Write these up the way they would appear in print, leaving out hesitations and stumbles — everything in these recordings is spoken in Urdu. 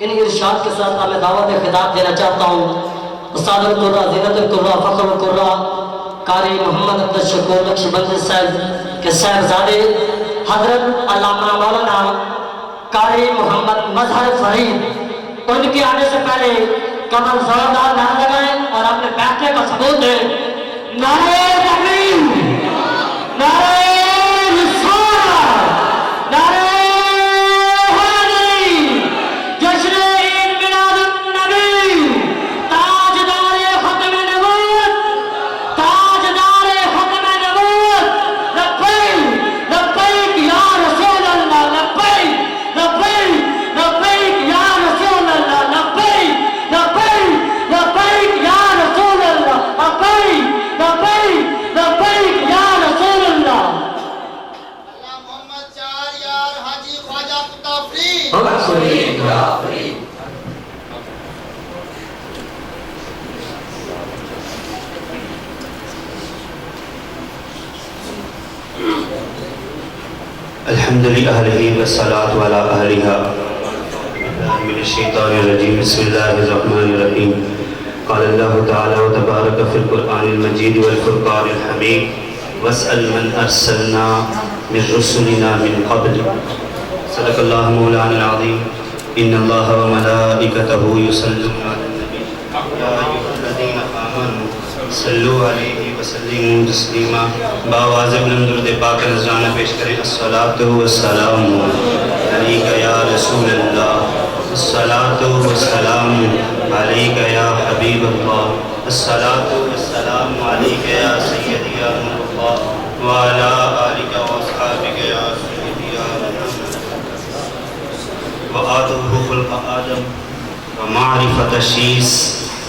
ان ارشاد کے ساتھ میں دعوت خطاب دینا چاہتا ہوں استاد القرہ زینت القرہ فخر القرہ قاری محمد عبد الشکور نقشبندی صاحب کے صاحبزادے حضرت علامہ مولانا قاری محمد مظہر فرید، ان کے آنے سے پہلے کمر زوردار نعرہ لگائیں اور اپنے بیٹھنے کا ثبوت دیں۔ نعرہ تکبیر، نعرہ رسالت، نعرہ حیدری، جشن عید میلاد النبی، تاجدار ختم نبوت، تاجدار ختم نبوت، لبیک لبیک یا رسول اللہ، لبیک لبیک لبیک یا رسول اللہ، لبیک لبیک لبیک یا رسول اللہ، لبیک لبیک لبیک یا رسول اللہ۔ اللہ محمد چار یار حاجی خواجہ تفریح الحمد للہ والصلاة علی اہلہا من الشیطان الرجیم بسم اللہ الرحمن الرحیم قال اللہ تعالی وتبارک فی القرآن المجید والفرقان الحمید واسأل من ارسلنا من رسلنا من قبل صدق اللہ مولانا العظیم ان اللہ وملائکتہ یصلون علی النبی یا ایھا الذین آمنوا صلو علیہ وسلم تسلیما باواز بلند درود پاک نذرانہ پیش کریں الصلاۃ والسلام علیک یا رسول اللہ، الصلاۃ والسلام علیک یا حبیب اللہ، الصلاۃ والسلام علیک یا سیدی یا نور اللہ وعلی آلک واصحابک یا سیدی یا محمد وآتوہ خلق آدم ومعرفت شیس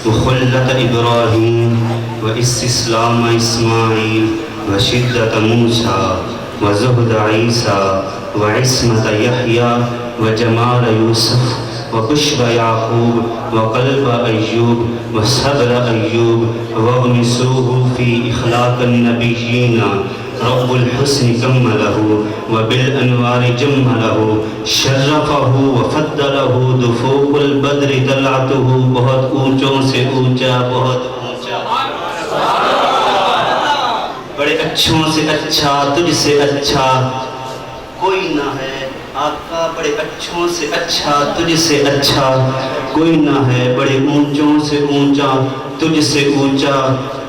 وخلت ابراہیم واستسلام اسماعیل وشدت موسیٰ وزہد عیسیٰ وعصمت یحییٰ وجمال یوسف وبشر یعقوب وقلب ایوب وصبر ایوب وانسوہ فی اخلاق النبیین رب الحسن کملہ وبالانوار جملہ شرفہ وفضلہ دفوق البدر طلعتہ، بہت اونچوں سے اونچا، بہت اونچا، بڑے اچھوں سے اچھا، تجھ سے اچھا کوئی نہ ہے آقا، بڑے اچھوں سے اچھا، تجھ سے اچھا کوئی نہ ہے، بڑے اونچوں سے اونچا، تجھ سے اونچا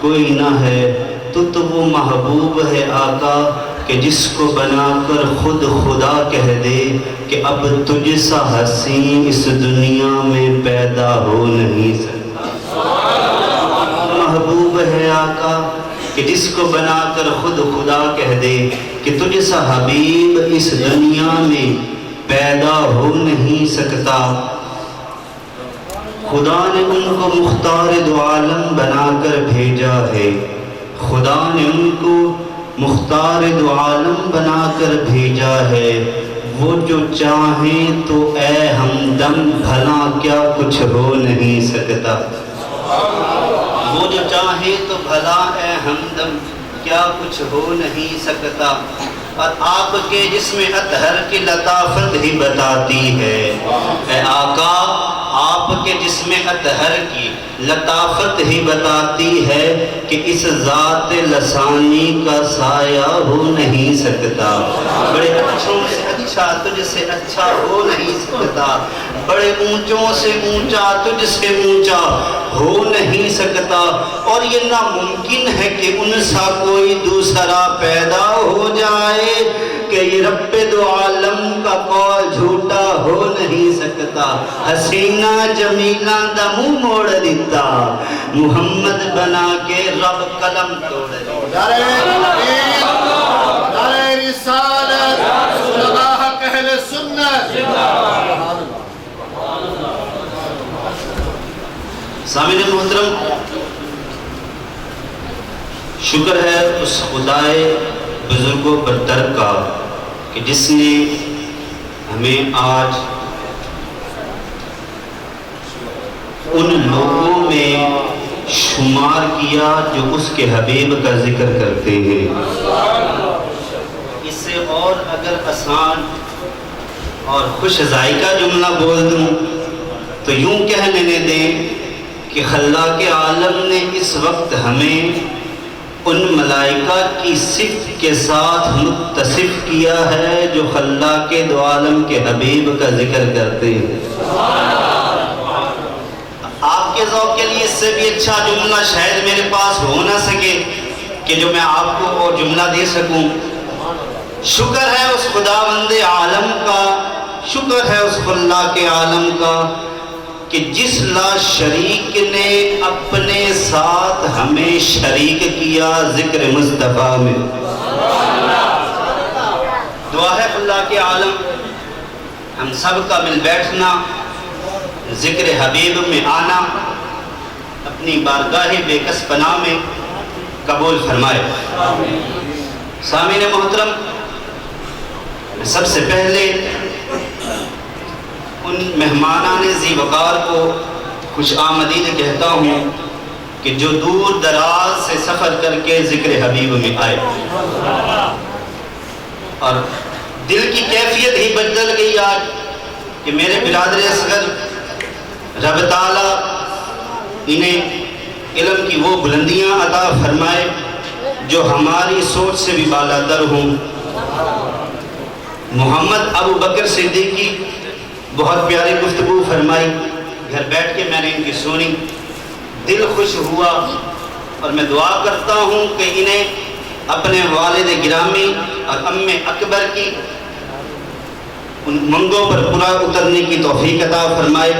کوئی نہ ہے۔ تو وہ محبوب ہے آقا کہ جس کو بنا کر خود خدا کہہ دے کہ اب تجھ سا حسین اس دنیا میں پیدا ہو نہیں سکتا۔ محبوب ہے آقا کہ جس کو بنا کر خود خدا کہہ دے کہ تجھ سا حبیب اس دنیا میں پیدا ہو نہیں سکتا۔ خدا نے ان کو مختار دو عالم بنا کر بھیجا ہے، خدا نے ان کو مختار دو عالم بنا کر بھیجا ہے، وہ جو چاہیں تو اے ہمدم بھلا کیا کچھ ہو نہیں سکتا۔ وہ جو چاہیں تو بھلا اے ہمدم کیا کچھ ہو نہیں سکتا۔ اور آپ کے جسم اطہر کی لطافت ہی بتاتی ہے، اے آقا آپ کے جسم اطہر کی لطافت ہی بتاتی ہے کہ اس ذات لسانی کا سایہ ہو نہیں سکتا۔ بڑے اچھوں سے اچھا، تجھ سے اچھا ہو نہیں سکتا، بڑے اونچوں سے اونچا، تجھ سے اونچا ہو نہیں سکتا، اور یہ ناممکن ہے کہ ان سا کوئی دوسرا پیدا ہو جائے، کہ یہ رب دو عالم کا قول جھوٹا ہو نہیں سکتا۔ حسینہ جمیلہ دا منہ موڑ دیتا، محمد بنا کے رب قلم توڑ دیتا۔ نعرہ رسالت، صلوات اہل سنت۔ سامعین محترم، شکر ہے اس خدائے بزرگوں برتر کا کہ جس نے ہمیں آج ان لوگوں میں شمار کیا جو اس کے حبیب کا ذکر کرتے ہیں۔ اس سے اور اگر آسان اور خوش ذائقہ جملہ بول دوں تو یوں کہہ لینے دیں کہ خلاق عالم نے اس وقت ہمیں ان ملائکہ کی صفت کے ساتھ متصف کیا ہے جو خلاق دو عالم کے حبیب کا ذکر کرتے ہیں۔ آپ کے ذوق کے لیے اس سے بھی اچھا جملہ شاید میرے پاس ہو نہ سکے کہ جو میں آپ کو وہ جملہ دے سکوں۔ شکر ہے اس خداوند عالم کا، شکر ہے اس خلاق عالم کا کہ جس لا شریک نے اپنے ساتھ ہمیں شریک کیا ذکر مصطفیٰ میں۔ دعا ہے خلاق عالم ہم سب کا مل بیٹھنا، ذکر حبیب میں آنا اپنی بارگاہ بے کس پناہ میں قبول فرمائے۔ سامعین محترم، میں سب سے پہلے ان مہمانان ذی وقار کو خوش آمدید کہتا ہوں کہ جو دور دراز سے سفر کر کے ذکر حبیب میں آئے، اور دل کی کیفیت ہی بدل گئی آج کہ میرے برادر اصغر رب تعالیٰ انہیں علم کی وہ بلندیاں عطا فرمائے جو ہماری سوچ سے بھی بالاتر ہوں۔ محمد ابو بکر صدیقی بہت پیاری گفتگو فرمائی، گھر بیٹھ کے میں نے ان کی سنی، دل خوش ہوا، اور میں دعا کرتا ہوں کہ انہیں اپنے والد گرامی اور ام اکبر کی ان منگوں پر پورا اترنے کی توفیق عطا فرمائے۔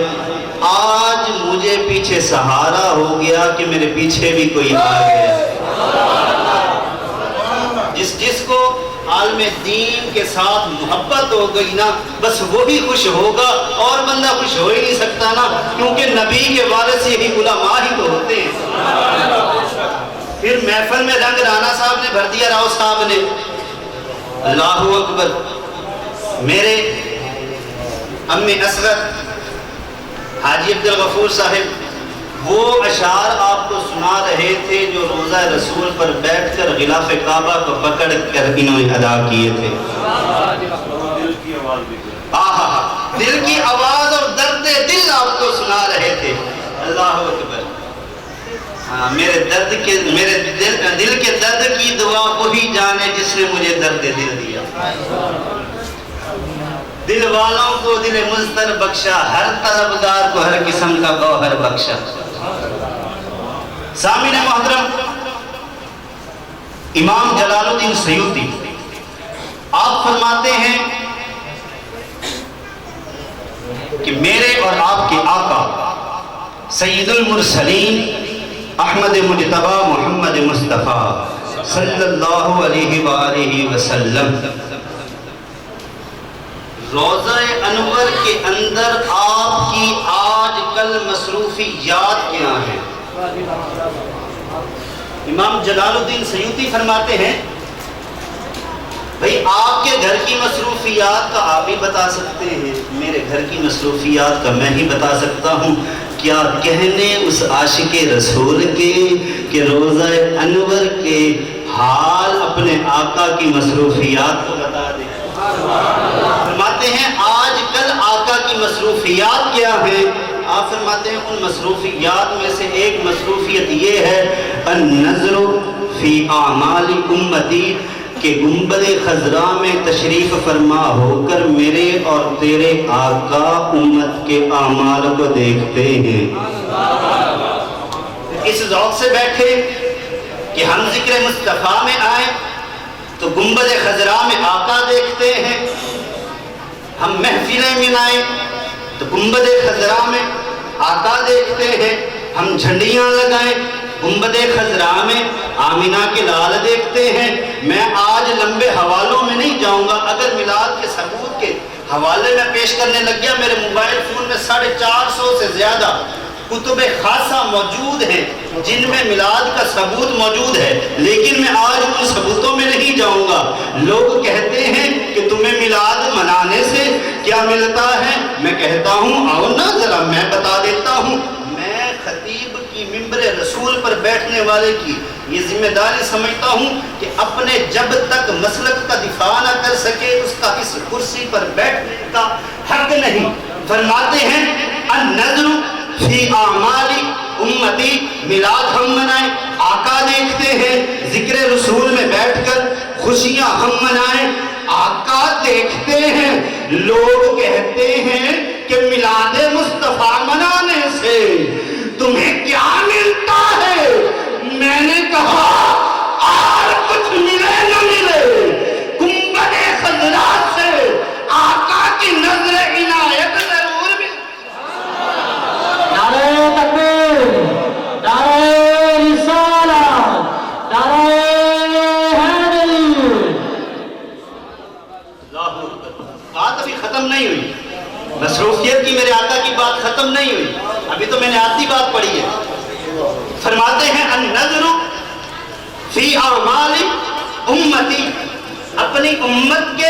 آج مجھے پیچھے سہارا ہو گیا کہ میرے پیچھے بھی کوئی آ گیا۔ جس کو عالم دین کے ساتھ محبت ہو گئی نا، بس وہی خوش ہوگا، اور بندہ خوش ہو ہی نہیں سکتا نا، کیونکہ نبی کے وارث یہی علماء ہی تو ہوتے ہیں۔ پھر محفل میں رنگ رانا صاحب نے بھر دیا، راؤ صاحب نے، اللہ اکبر۔ میرے امی اصغر حاجی عبدالغفور صاحب وہ اشعار آپ کو سنا رہے تھے جو روضہ رسول پر بیٹھ کر غلاف کعبہ کو پکڑ کر انہوں نے ادا کیے تھے۔ دل کی آواز اور درد دل آپ کو سنا رہے تھے، اللہ اکبر۔ میرے دل کے درد کی دعا وہی جانے جس نے مجھے درد دل دیا۔ دل والوں کو دل مضطر بخشا، ہر طلبگار کو ہر قسم کا گوہر بخشا۔ سامعین محترم، امام جلال الدین سیوطی آپ فرماتے ہیں کہ میرے اور آپ کے آقا سید المرسلین احمد مجتبی محمد مصطفیٰ صلی اللہ علیہ وآلہ وسلم روضہ انور کے اندر آپ کی آج کل مصروفیات کیا ہیں؟ امام جلال الدین سیوطی فرماتے ہیں بھئی آپ کے گھر کی مصروفیات کا آپ ہی بتا سکتے ہیں، میرے گھر کی مصروفیات کا میں ہی بتا سکتا ہوں، کیا کہنے اس عاشق رسول کے کہ روضہ انور کے حال اپنے آقا کی مصروفیات کو بتا دیں۔ فرماتے ہیں آج کل آقا کی مصروفیات کیا ہیں؟ آپ فرماتے ہیں ان مصروفیات میں سے ایک مصروفیت یہ ہے النظر فی اعمال امتی، کہ گنبد خضراء میں تشریف فرما ہو کر میرے اور تیرے آقا امت کے اعمال کو دیکھتے ہیں۔ اس ذوق سے بیٹھے کہ ہم ذکر مصطفیٰ میں آئیں تو گنبد خضراء میں آقا دیکھتے ہیں، ہم محفلیں منائیں تو گنبد خضراء میں آقا دیکھتے ہیں، ہم جھنڈیاں لگائیں گنبد خضراء میں آمینہ کے لال دیکھتے ہیں۔ میں آج لمبے حوالوں میں نہیں جاؤں گا، اگر میلاد کے ثبوت کے حوالے میں پیش کرنے لگ گیا میرے موبائل فون میں 450 سے زیادہ کتب خاصہ موجود ہیں جن میں میلاد کا ثبوت موجود ہے، لیکن میں آج ان ثبوتوں میں نہیں جاؤں گا۔ لوگ کہتے ہیں کہ تمہیں میلاد منانے سے کیا ملتا ہے؟ میں کہتا ہوں آؤ نا ذرا میں بتا دیتا ہوں۔ میں خطیب کی ممبر رسول پر بیٹھنے والے کی یہ ذمہ داری سمجھتا ہوں کہ اپنے جب تک مسلک کا دفاع نہ کر سکے اس کا اس کرسی پر بیٹھنے کا حق نہیں۔ فرماتے ہیں النظر فی اعمال امتی، میلاد ہم منائیں، آقا دیکھتے ہیں، ذکر رسول میں بیٹھ کر خوشیاں ہم منائیں، آقا دیکھتے ہیں، لوگ کہتے ہیں کہ میلاد مصطفیٰ منانے سے تمہیں کیا ملتا ہے؟ میں نے کہا اور کچھ ملے نہ ملے، گنبد خضرا سے آقا کی نظر عنایت ضرور مل۔ نعرہ تکبیر، نعرہ رسالت، نعرہ حیدری۔ بات ابھی ختم نہیں ہوئی، مصروفیت کی میرے آقا کی بات ختم نہیں ہوئی، ابھی تو میں نے آدھی بات پڑھی ہے۔ فرماتے ہیں النظر فی اعمال امتی، اپنی امت کے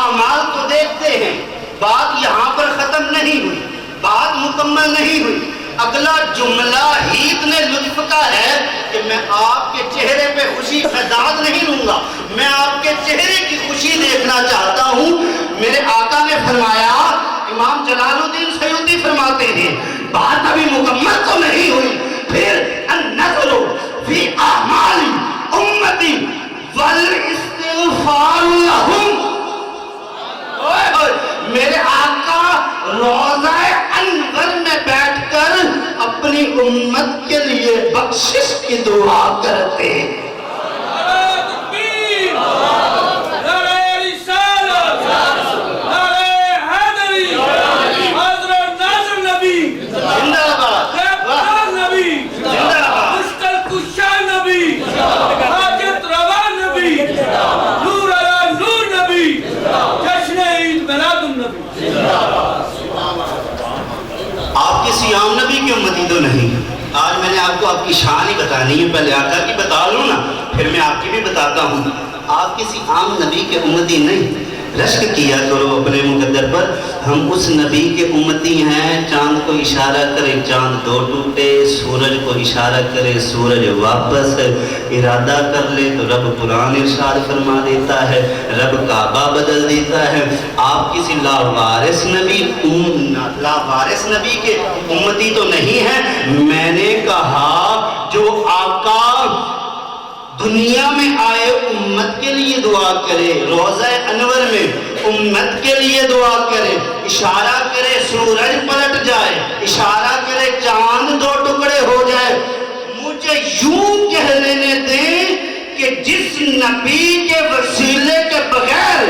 اعمال کو دیکھتے ہیں۔ بات یہاں پر ختم نہیں ہوئی، بات مکمل نہیں ہوئی، اگلا جملہ ہی اتنے لطف کا ہے کہ میں آپ کے چہرے پہ خوشی فیضان نہیں لوں گا، میں آپ کے چہرے کی خوشی دیکھنا چاہتا ہوں۔ میرے آقا نے فرمایا، امام جلال الدین سیوطی فرماتے ہیں بات ابھی مکمل تو نہیں ہوئی، پھر النظر فی اعمال امتی والاستغفار لہم۔ میرے آقا روضہ انور میں بیٹھ کر اپنی امت کے لیے بخشش کی دعا کرتے۔ آپ کسی عام نبی کی امتی تو نہیں، آج میں نے آپ کو آپ کی شان ہی بتانی ہے، پہلے آقا کی بتا لوں نا، پھر میں آپ کی بھی بتاتا ہوں۔ آپ کسی عام نبی کے امتی نہیں، رشک کیا کرو اپنے مقدر پر، ہم اس نبی کے امتی ہیں، چاند کو اشارہ کرے چاند دو ٹوٹے، سورج کو اشارہ کرے سورج واپس ارادہ کر لے تو رب قرآن ارشاد فرما دیتا ہے، رب کعبہ بدل دیتا ہے۔ آپ کسی لاوارث نبی کے امتی تو نہیں ہیں۔ میں نے کہا جو آقا دنیا میں آئے امت کے لیے دعا کرے، روضہ انور میں امت کے لیے دعا کرے، اشارہ کرے سورج پلٹ جائے، اشارہ کرے چاند دو ٹکڑے ہو جائے، مجھے یوں کہہ لینے دیں کہ جس نبی کے وسیلے کے بغیر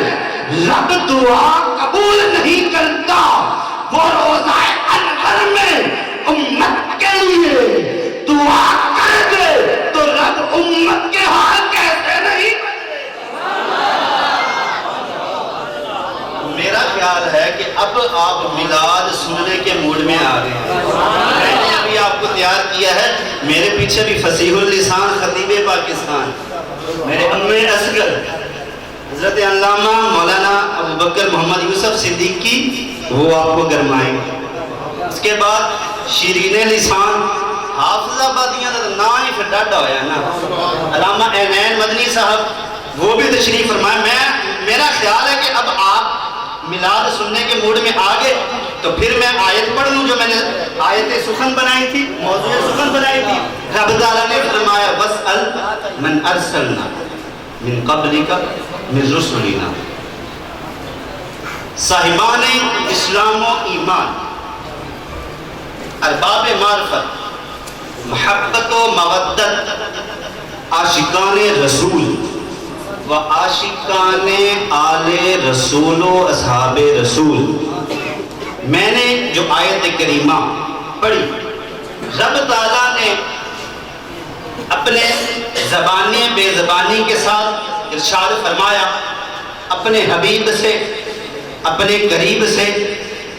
رب دعا قبول نہیں کرتا، وہ روضہ انور میں امت کے لیے دعا کر دے تو رب امت کے حال کیسے نہیں بدلے۔ میرا خیال ہے کہ اب آپ میلاد سننے کے موڈ میں آ گئے ہیں۔ میں نے ابھی آپ کو تیار کیا ہے، میرے پیچھے بھی فصیح اللسان خطیب پاکستان میرے ام اصغر حضرت علامہ مولانا ابوبکر محمد یوسف صدیقی، وہ آپ کو گرمائیں گے۔ اس کے بعد شیرین لسان حافظ آبادیاں کا نا ہی پھر ڈاڈا ہویا نا، علامہ عینین مدنی صاحب وہ بھی تشریف فرمائے۔ میرا خیال ہے کہ اب آپ میلاد سننے کے موڈ میں آ گئے تو پھر میں آیت پڑھ لوں جو میں نے آیت سخن بنائی تھی، موضوع سخن بنائی تھی۔ رب تعالیٰ نے فرمایا وَاسْأَلْ مَنْ أَرْسَلْنَا مِنْ قَبْلِكَ مِنْ رُسُلِنَا، صاحبان اسلام و ایمان، ارباب معرفت، محبت و مودت، عاشقان رسول و عاشقان آل رسول و اصحاب رسول۔ میں نے جو آیت کریمہ پڑھی، رب تعالیٰ نے اپنے زبانی بے زبانی کے ساتھ ارشاد فرمایا، اپنے حبیب سے، اپنے قریب سے،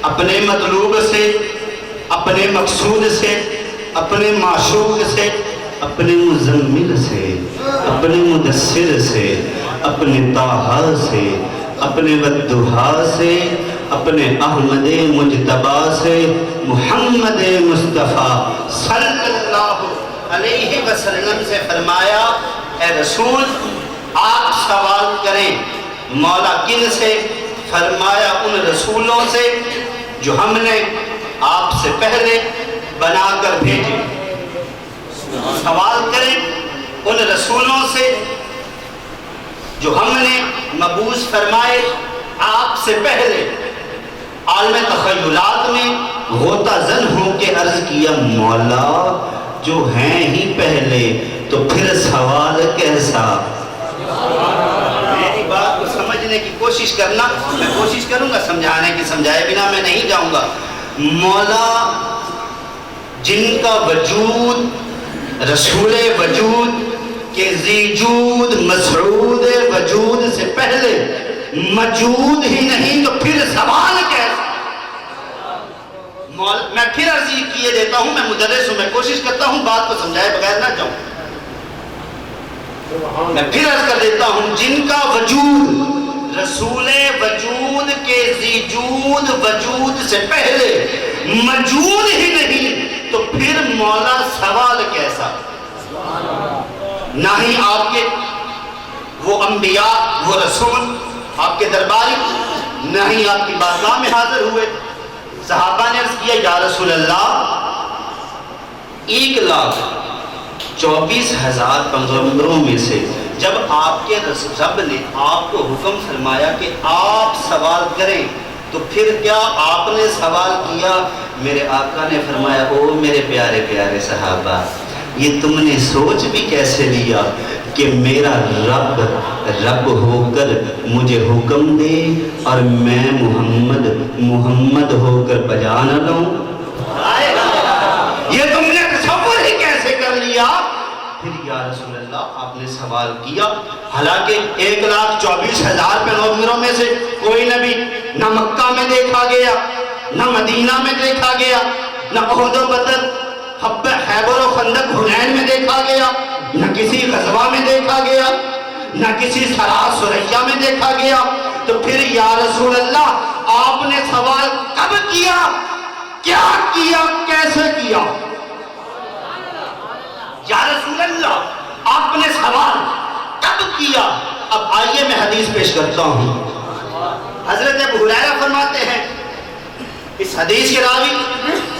اپنے مطلوب سے، اپنے مقصود سے، اپنے معشوق سے، اپنے مزمل سے، اپنے مدثر سے، اپنے طٰہٰ سے، اپنے والضحیٰ سے، اپنے احمد مجتبیٰ سے، محمد مصطفیٰ صلی اللہ علیہ وسلم سے فرمایا، اے رسول آپ سوال کریں مولا کن سے؟ فرمایا ان رسولوں سے جو ہم نے آپ سے پہلے بنا کر بھیجے. سوال کریں ان رسولوں سے جو ہم نے مبعوث فرمائے آپ سے پہلے. عالم تخیلات میں غوطہ زن ہو کے عرض کیا مولا جو ہیں ہی پہلے تو پھر سوال کیسا. میری بات کو سمجھنے کی کوشش کرنا. میں کوشش کروں گا سمجھانے کی, سمجھائے بنا میں نہیں جاؤں گا. مولا جن کا وجود رسول وجود کہ ذیجود مسعود وجود سے پہلے موجود ہی نہیں تو پھر سوال کیسا. میں پھر عرض کیے دیتا ہوں, میں مدرس ہوں, میں کوشش کرتا ہوں بات کو سمجھائے بغیر نہ جاؤں. میں پھر عرض کر دیتا ہوں جن کا وجود رسول وجود کے ذیجود وجود سے پہلے موجود ہی نہیں تو پھر مولا سوال کیسا. نہ ہی آپ کے وہ انبیاء وہ رسول آپ کے درباری نہ ہی آپ کی بارگاہ میں حاضر ہوئے. صحابہ نے عرض کیا یا رسول اللہ 1,24,000 پیغمبروں میں سے جب آپ کے رب نے آپ کو حکم فرمایا کہ آپ سوال کریں تو پھر کیا آپ نے سوال کیا. میرے آقا نے فرمایا او میرے پیارے پیارے صحابہ یہ تم نے سوچ بھی کیسے لیا کہ میرا رب ہو کر مجھے حکم دے اور میں محمد ہو کر بجا نہ لوں. یہ تم نے تصور ہی کیسے کر لیا. پھر یا رسول اللہ آپ نے سوال کیا. حالانکہ 1,24,000 پیغمبروں میں سے کوئی نبی نہ مکہ میں دیکھا گیا نہ مدینہ میں دیکھا گیا نہ احد و بدر خیبر و خندق حنین میں دیکھا گیا نہ کسی غزوہ میں دیکھا گیا نہ کسی سرا سریہ میں دیکھا گیا. تو پھر یا رسول اللہ آپ نے سوال کب کیا, کیا کیا, کیسے کیا. یا رسول اللہ آپ نے سوال کب کیا. اب آئیے میں حدیث پیش کرتا ہوں. حضرت ابو ہریرہ فرماتے ہیں, اس حدیث کے راوی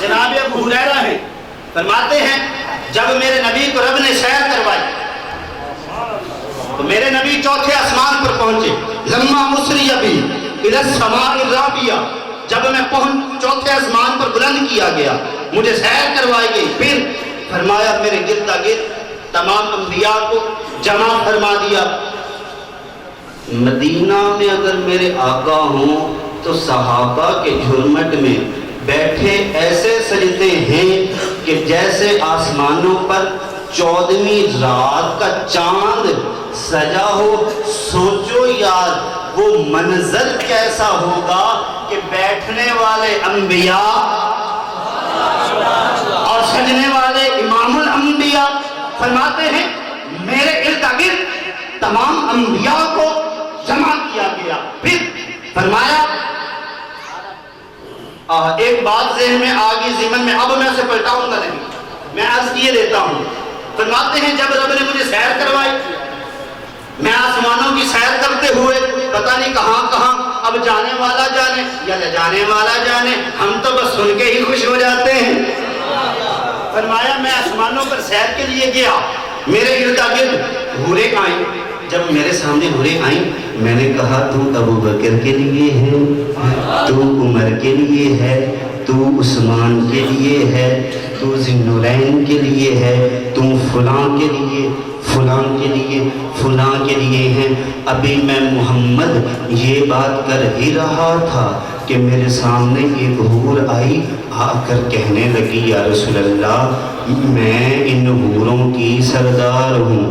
جناب ابو ہریرہ ہیں, فرماتے ہیں جب میرے نبی کو رب نے سیر کروائی تو میرے نبی چوتھے آسمان پر پہنچے. لما مسری ابی الی السماء الرابعہ, جب میں چوتھے آسمان پر بلند کیا گیا مجھے سیر کروائی گئی. پھر فرمایا میرے گرد گرد تمام انبیاء کو جمع فرما دیا. مدینہ میں اگر میرے آقا ہوں تو صحابہ کے جھرمٹ میں بیٹھے ایسے سجدے ہیں کہ جیسے آسمانوں پر 14ویں رات کا چاند سجا ہو. سوچو یار وہ منظر کیسا ہوگا کہ بیٹھنے والے انبیاء اور سجنے والے امام الانبیاء. فرماتے ہیں میرے ارد گرد تمام انبیاء کو جمع کیا گیا. پھر فرمایا ایک بات ذہن میں آگی ضمن میں, اب میں اسے پلٹاؤں گا نہیں, میں عرض کیے دیتا ہوں. فرماتے ہیں جب رب نے مجھے سیر کروائی میں آسمانوں کی سیر کرتے ہوئے پتہ نہیں کہاں کہاں, اب جانے والا جانے یا لے جانے والا جانے, ہم تو بس سن کے ہی خوش ہو جاتے ہیں. فرمایا میں آسمانوں پر سیر کے لیے گیا, میرے ارد گرد حوریں آئیں. جب میرے سامنے حوریں آئیں میں نے کہا تو ابو بکر کے لیے ہے, تو عمر کے لیے ہے, تو عثمان کے لیے ہے, تو ذی النورین کے لیے ہے, تو فلاں کے لیے فلاں کے لیے فلاں کے لیے ہیں. ابھی میں محمد یہ بات کر ہی رہا تھا کہ میرے سامنے ایک حور آئی, آ کر کہنے لگی یا رسول اللہ میں ان حوروں کی سردار ہوں.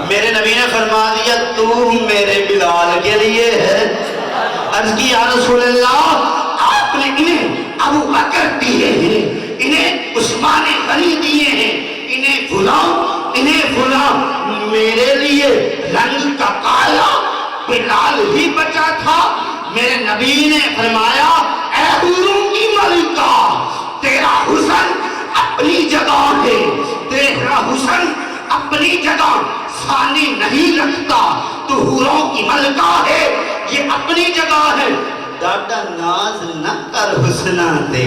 میرے نبی نے فرما دیا تو میرے بلال کے لیے ہے. عرض کی یا رسول اللہ آپ نے انہیں ابو بکر دیے ہیں, انہیں عثمان غنی دیے ہیں, انہیں فلاں, میرے لیے رنگ کا کالا بلال ہی بچا تھا. میرے نبی نے فرمایا اے حوروں کی ملکہ تیرا حسن اپنی جگہ ہے, تیرا حسن اپنی جگہ ثانی نہیں رکھتا, تو حوروں کی ملکہ ہے یہ اپنی جگہ ہے. ڈاڈا ناز نہ کر حسنہ دے.